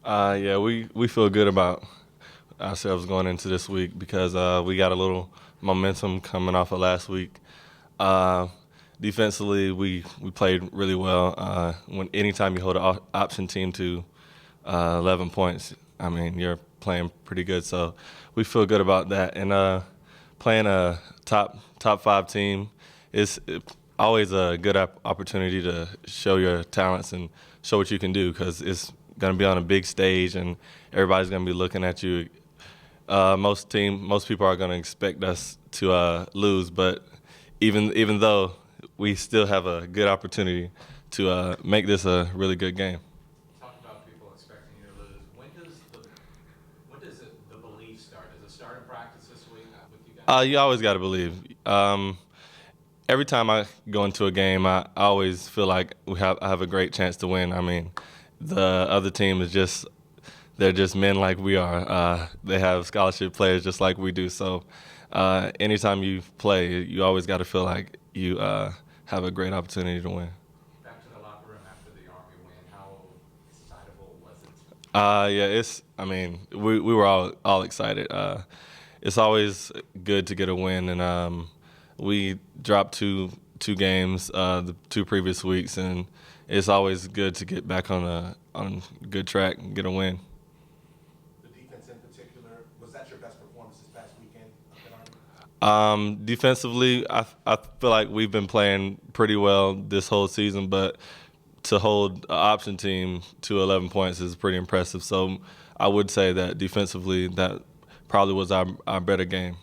Yeah, we feel good about ourselves going into this week because we got a little momentum coming off of last week. Uh, Defensively, we played really well. When anytime you hold an option team to 11 points, I mean you're playing pretty good. So we feel good about that. And playing a top five team is always a good opportunity to show your talents and show what you can do because it's going to be on a big stage and everybody's going to be looking at you. Most people are going to expect us to lose, but even though we still have a good opportunity to make this a really good game. Talk about people expecting you to lose. When does the belief start? Does it start in practice this week with you guys? You always got to believe. Every time I go into a game, I always feel like I have a great chance to win. I mean, the other team is just they're just men like we are. They have scholarship players just like we do. So anytime you play, you always got to feel like you have a great opportunity to win. Back to the locker room after the Army win. How excitable was it? Yeah, it's. I mean, we were all excited. It's always good to get a win, and we dropped two games the two previous weeks, and it's always good to get back on good track and get a win. The defense in particular, was that your best performance this past weekend up at Army? Defensively, I feel like we've been playing pretty well this whole season, but to hold an option team to 11 points is pretty impressive. So I would say that defensively, that probably was our better game.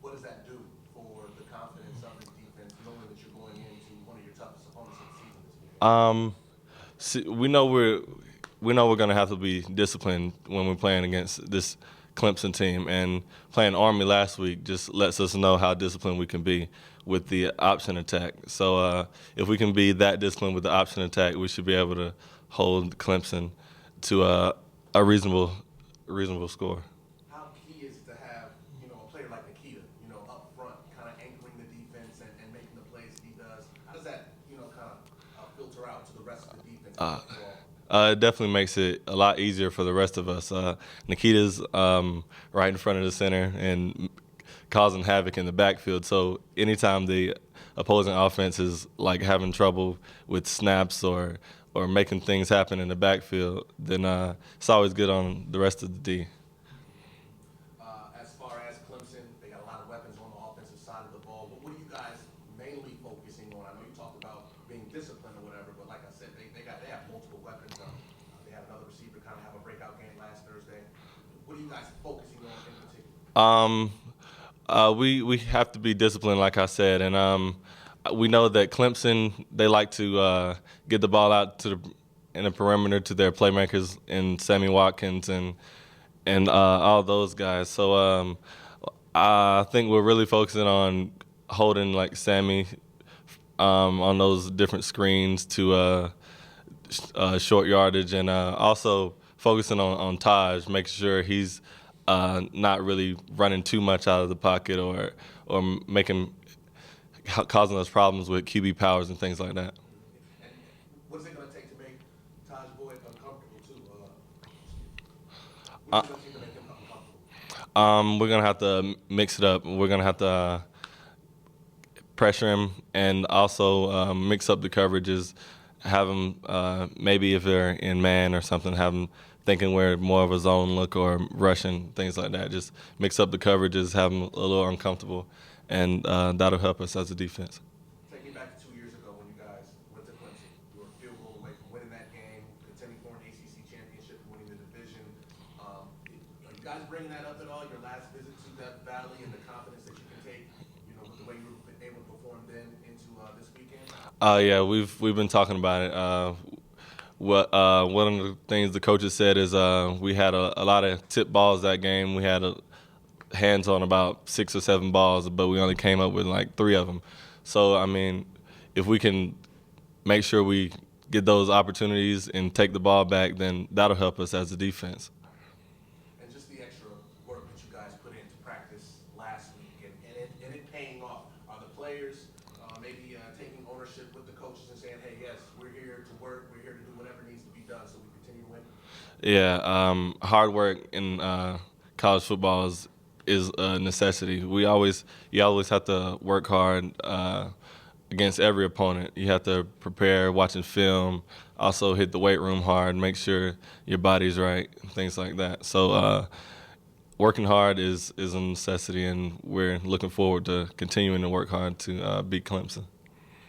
What does that do for the confidence of the defense, knowing that you're going into one of your toughest opponents of the season this weekend? See, we know we're gonna have to be disciplined when we're playing against this Clemson team, and playing Army last week just lets us know how disciplined we can be with the option attack. So if we can be that disciplined with the option attack, we should be able to hold Clemson to a reasonable score. How key is it to have, a player like Nikita, up front, kind of anchoring the defense and making the plays he does? How does that, kind of filter out to the rest of the defense Uh, overall? it definitely makes it a lot easier for the rest of us. Nikita's right in front of the center and causing havoc in the backfield. So anytime the opposing offense is like having trouble with snaps or making things happen in the backfield, then it's always good on the rest of the D. As far as Clemson, they got a lot of weapons on the offensive side of the ball. What are you guys mainly focusing on? I know you talked about being disciplined or whatever, but like I said, they have multiple weapons. They had another receiver kind of have a breakout game last Thursday. What are you guys focusing on in particular? We have to be disciplined, like I said, and we know that Clemson they like to get the ball out to in the perimeter to their playmakers in Sammy Watkins and all those guys. So I think we're really focusing on holding like Sammy on those different screens to short yardage, and also focusing on Taj, making sure he's not really running too much out of the pocket or making causing us problems with QB powers and things like that. And what is it going to take to make Taj Boyd uncomfortable too? What Uh, is it going to take to make him uncomfortable? we're gonna have to mix it up. We're gonna have to pressure him and also mix up the coverages. Have him maybe if they're in man or something, have him thinking we're more of a zone look or rushing things like that. Just mix up the coverages, have him a little uncomfortable, and that'll help us as a defense. Take me back to 2 years ago when you guys went to Clemson. You were a field goal away from winning that game, contending for an ACC championship, winning the division. Are you guys bringing that up at all? Your last visit to Death Valley and the confidence that you can take, with the way you were able to perform then into this weekend? Yeah, we've been talking about it. One of the things the coaches said is we had a lot of tip balls that game. We had hands on about 6 or 7 balls, but we only came up with like 3 of them. So I mean, if we can make sure we get those opportunities and take the ball back, then that'll help us as a defense. And just the extra work that you guys put into practice last week and it paying off. Are the players maybe taking ownership with the coaches and saying, hey, yes, we're here to work, we're here to do whatever needs to be done so we continue to win? Yeah, hard work in college football is a necessity. You always have to work hard against every opponent. You have to prepare, watching film, also hit the weight room hard, make sure your body's right, things like that. So working hard is a necessity, and we're looking forward to continuing to work hard to beat Clemson.